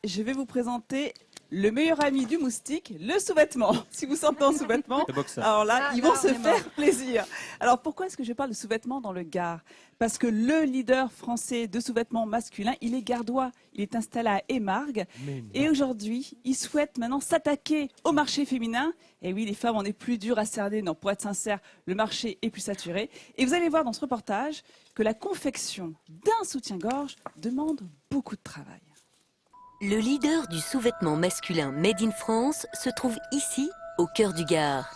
je vais vous présenter le meilleur ami du moustique, le sous-vêtement. Si vous sentez en sous-vêtement, alors là, ils vont se faire plaisir. Alors pourquoi est-ce que je parle de sous-vêtements dans le Gard? Parce que le leader français de sous-vêtements masculins, il est gardois. Il est installé à Émargues. Et aujourd'hui, il souhaite maintenant s'attaquer au marché féminin. Et oui, les femmes, on est plus dur à cerner. Non, pour être sincère, le marché est plus saturé. Et vous allez voir dans ce reportage que la confection d'un soutien-gorge demande beaucoup de travail. Le leader du sous-vêtement masculin Made in France se trouve ici, au cœur du Gard.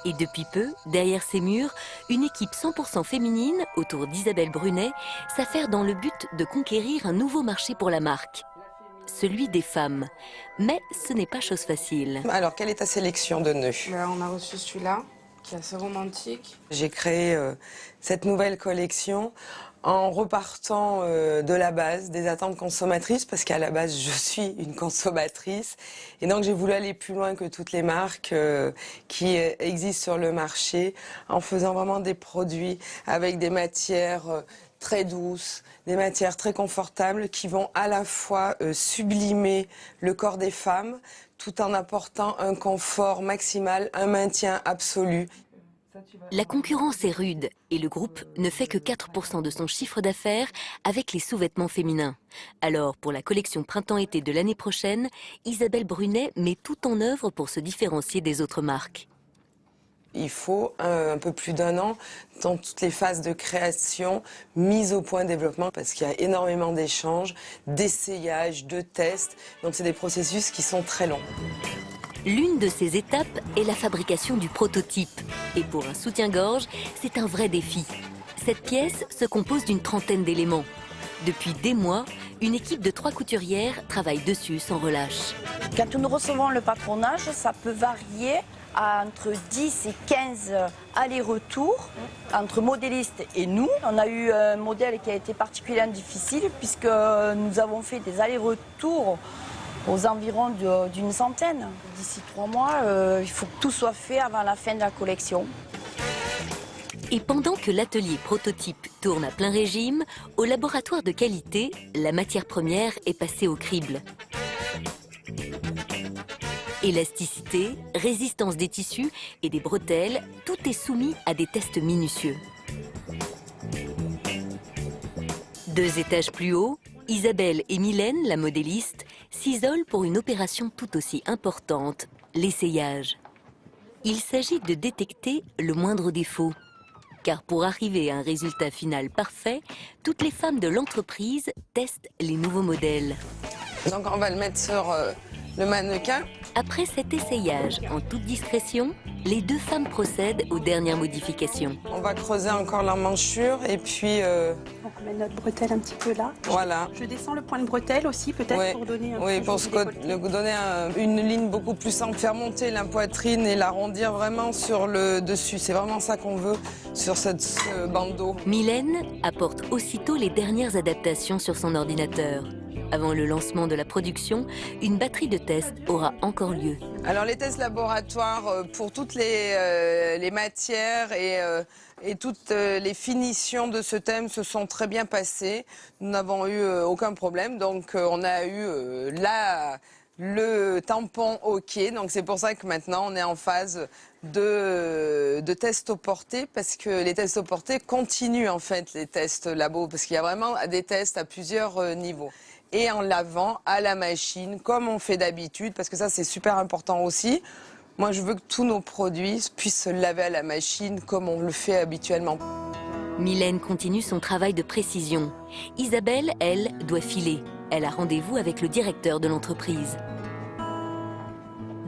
Et depuis peu, derrière ces murs, une équipe 100% féminine, autour d'Isabelle Brunet, s'affaire dans le but de conquérir un nouveau marché pour la marque. Celui des femmes. Mais ce n'est pas chose facile. Alors, quelle est ta sélection de nœuds? On a reçu celui-là, qui est assez romantique. J'ai créé cette nouvelle collection en repartant de la base, des attentes consommatrices, parce qu'à la base, je suis une consommatrice. Et donc, j'ai voulu aller plus loin que toutes les marques qui existent sur le marché, en faisant vraiment des produits avec des matières très douces, des matières très confortables, qui vont à la fois sublimer le corps des femmes, tout en apportant un confort maximal, un maintien absolu. La concurrence est rude et le groupe ne fait que 4% de son chiffre d'affaires avec les sous-vêtements féminins. Alors, pour la collection printemps-été de l'année prochaine, Isabelle Brunet met tout en œuvre pour se différencier des autres marques. Il faut un peu plus d'1 an dans toutes les phases de création, mise au point, développement, parce qu'il y a énormément d'échanges, d'essayages, de tests. Donc c'est des processus qui sont très longs. L'une de ces étapes est la fabrication du prototype. Et pour un soutien-gorge, c'est un vrai défi. Cette pièce se compose d'une trentaine d'éléments. Depuis des mois, une équipe de 3 couturières travaille dessus sans relâche. Quand nous recevons le patronage, ça peut varier entre 10 et 15 allers-retours entre modélistes et nous. On a eu un modèle qui a été particulièrement difficile puisque nous avons fait des allers-retours aux environs d'une centaine. D'ici 3 mois, il faut que tout soit fait avant la fin de la collection. Et pendant que l'atelier prototype tourne à plein régime, au laboratoire de qualité, la matière première est passée au crible. Élasticité, résistance des tissus et des bretelles, tout est soumis à des tests minutieux. 2 étages plus haut, Isabelle et Mylène, la modéliste, s'isolent pour une opération tout aussi importante, l'essayage. Il s'agit de détecter le moindre défaut. Car pour arriver à un résultat final parfait, toutes les femmes de l'entreprise testent les nouveaux modèles. Donc on va le mettre sur le mannequin. Après cet essayage en toute discrétion, les 2 femmes procèdent aux dernières modifications. On va creuser encore l'emmanchure et puis... Donc on met notre bretelle un petit peu là. Voilà. Je descends le point de bretelle aussi peut-être pour donner un peu pour donner une ligne beaucoup plus simple, faire monter la poitrine et l'arrondir vraiment sur le dessus. C'est vraiment ça qu'on veut sur ce bandeau. Mylène apporte aussitôt les dernières adaptations sur son ordinateur. Avant le lancement de la production, une batterie de tests aura encore lieu. Alors les tests laboratoires pour toutes les matières et toutes les finitions de ce thème se sont très bien passés. Nous n'avons eu aucun problème, donc on a eu le tampon OK. Donc c'est pour ça que maintenant on est en phase de tests au porté, parce que les tests au porté continuent en fait les tests labo, parce qu'il y a vraiment des tests à plusieurs niveaux. Et en lavant à la machine, comme on fait d'habitude, parce que ça c'est super important aussi. Moi je veux que tous nos produits puissent se laver à la machine comme on le fait habituellement. Mylène continue son travail de précision. Isabelle, elle, doit filer. Elle a rendez-vous avec le directeur de l'entreprise.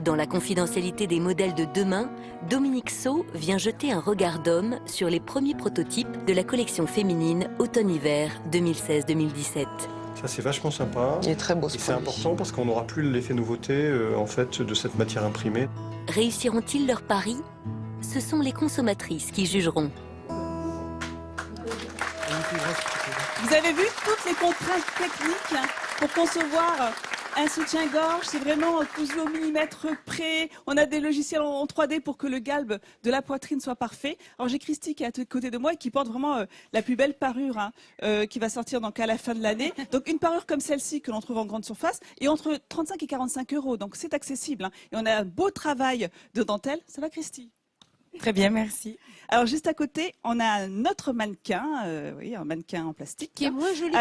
Dans la confidentialité des modèles de demain, Dominique Sceaux vient jeter un regard d'homme sur les premiers prototypes de la collection féminine automne-hiver 2016-2017. Ça c'est vachement sympa. Il est très beau. C'est important parce qu'on n'aura plus l'effet nouveauté en fait de cette matière imprimée. Réussiront-ils leur pari? Ce sont les consommatrices qui jugeront. Vous avez vu toutes les contraintes techniques pour concevoir Un soutien-gorge, c'est vraiment cousu au millimètre près. On a des logiciels en 3D pour que le galbe de la poitrine soit parfait. Alors j'ai Christy qui est à côté de moi et qui porte vraiment la plus belle parure qui va sortir donc à la fin de l'année. Donc une parure comme celle-ci que l'on trouve en grande surface et entre 35 et 45 €. Donc c'est accessible. Et on a un beau travail de dentelle. Ça va Christy? Très bien, merci. Alors juste à côté, on a un autre mannequin, oui, un mannequin en plastique. Qui est moins joli.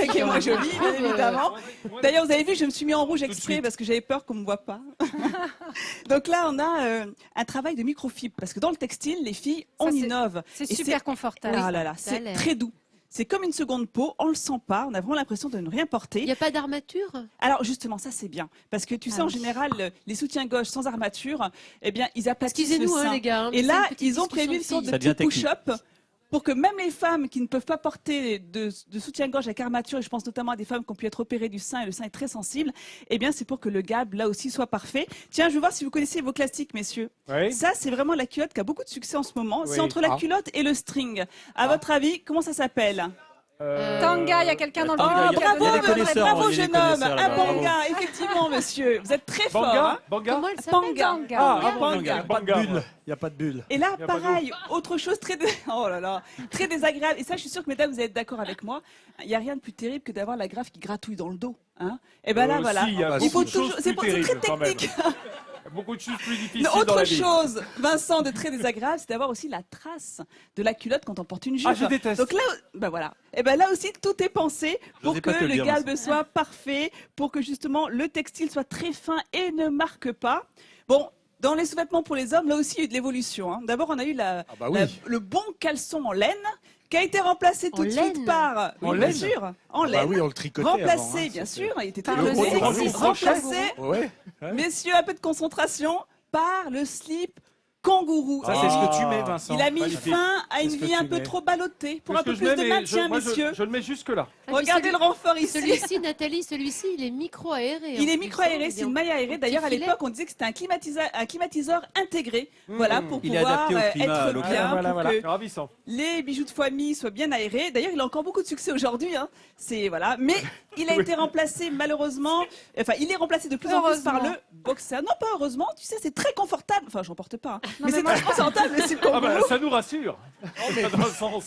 Qui est moins joli, bien évidemment. D'ailleurs, vous avez vu, je me suis mis en rouge exprès parce que j'avais peur qu'on ne me voit pas. Donc là, on a un travail de microfibre parce que dans le textile, les filles, on innove. C'est super confortable. Ah là là, c'est très doux. C'est comme une seconde peau, on le sent pas, on a vraiment l'impression de ne rien porter. Il n'y a pas d'armature? Alors justement, ça c'est bien, parce que tu sais, en général, les soutiens-gauche sans armature, eh bien, ils aplatissent le sein. Les gars, et là, ils ont prévu une sorte de petit push-up pour que même les femmes qui ne peuvent pas porter de soutien-gorge avec armature, et je pense notamment à des femmes qui ont pu être opérées du sein, et le sein est très sensible, eh bien c'est pour que le galbe, là aussi, soit parfait. Tiens, je veux voir si vous connaissez vos classiques, messieurs. Oui. Ça, c'est vraiment la culotte qui a beaucoup de succès en ce moment. Oui. C'est entre la culotte et le string. À votre avis, comment ça s'appelle? Tanga, il y a quelqu'un dans le public. Bravo jeune homme, un banga, effectivement monsieur, vous êtes très fort. Hein. Banga. Comment elle s'appelle? Banga. Il n'y a pas de bulle. Et là, pareil, autre chose très très désagréable. Et ça, je suis sûre que mesdames, vous êtes d'accord avec moi. Il n'y a rien de plus terrible que d'avoir la graffe qui gratouille dans le dos. Hein. Et ben là, voilà. Il faut toujours. C'est très technique. Beaucoup de choses plus difficiles. Autre chose, Vincent, de très désagréable, c'est d'avoir aussi la trace de la culotte quand on porte une jupe. Ah, je déteste. Donc là, ben voilà. Et ben là aussi, tout est pensé pour que le galbe soit parfait, pour que justement le textile soit très fin et ne marque pas. Bon. Dans les sous-vêtements pour les hommes, là aussi, il y a eu de l'évolution. Hein. D'abord, on a eu le bon caleçon en laine, qui a été remplacé tout de suite par... En bien laine. sûr, en laine. Bah oui, on le tricotait remplacé, avant, hein, bien sûr, il était très le sexy. Remplacé, messieurs, un peu de concentration, par le slip kangourou. Ça, c'est ce que tu mets, Vincent. Il a mis fin à une vie un peu trop ballottée, pour un peu plus de maintien, messieurs. Je le mets jusque-là. Regardez le renfort ici. Celui-ci, Nathalie, il est micro-aéré. Il est micro-aéré, c'est une maille aérée. D'ailleurs, à l'époque, on disait que c'était un climatiseur intégré, voilà, pour pouvoir être bien, pour que les bijoux de famille soient bien aérés. D'ailleurs, il a encore beaucoup de succès aujourd'hui. Hein. Voilà. Mais il a été remplacé, malheureusement, enfin, il est remplacé de plus en plus par le boxer. Non, pas heureusement, tu sais, c'est très confortable. Enfin, j'en porte pas. Hein. Mais c'est très confortable, le slip kangourou. Ça nous rassure.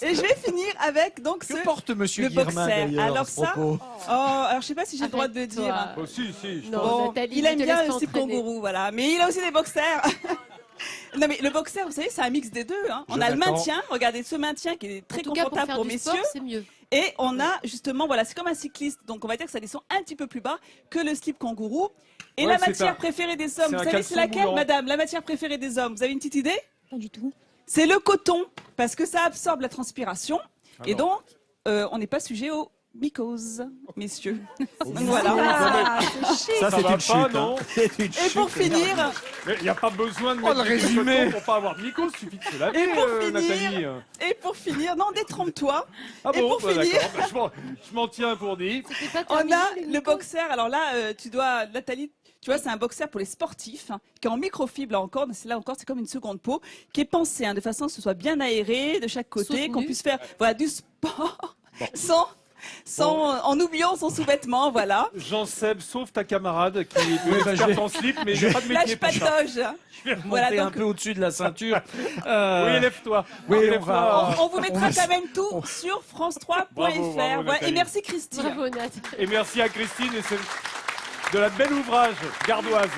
Et je vais finir avec donc que porte Monsieur le Guirmin, boxer. Alors ça, alors je sais pas si j'ai le droit de le dire. Si. Bon, il aime bien le slip kangourou, voilà. Mais il a aussi des boxers. Non mais le boxer, vous savez, c'est un mix des deux. Hein. On a le maintien, regardez ce maintien qui est très confortable pour messieurs. C'est mieux. Et on a justement, voilà, c'est comme un cycliste, donc on va dire que ça descend un petit peu plus bas que le slip kangourou. Et la matière préférée des hommes, vous savez c'est laquelle, madame? La matière préférée des hommes, vous avez une petite idée? Pas du tout. C'est le coton, parce que ça absorbe la transpiration. Et donc, on n'est pas sujet aux mycoses, messieurs. Donc voilà. Ça, c'est une chute. Non. Et pour finir... Il n'y a pas besoin de mettre du coton pour pas avoir de mycose, il suffit de se laver, Nathalie. Et pour finir, non, détrompe-toi. Et pour finir... Je m'en tiens pour dit. On a le boxer, alors là, tu dois, Nathalie... Tu vois, c'est un boxer pour les sportifs, hein, qui est en microfibre, là encore, c'est comme une seconde peau, qui est pensé de façon à ce que ce soit bien aéré de chaque côté, qu'on puisse faire du sport en oubliant son sous-vêtement, voilà. Jean-Seb, sauve ta camarade qui est experte en slip, mais j'ai pas de métier pour ça. Lâche pas de doge. Je vais remonter un peu au-dessus de la ceinture. Oui, lève-toi. Oui, on vous mettra quand même tout sur France3.fr. Voilà. Et merci Christine. Bravo, Nat. Et merci à Christine et de la belle ouvrage gardoise.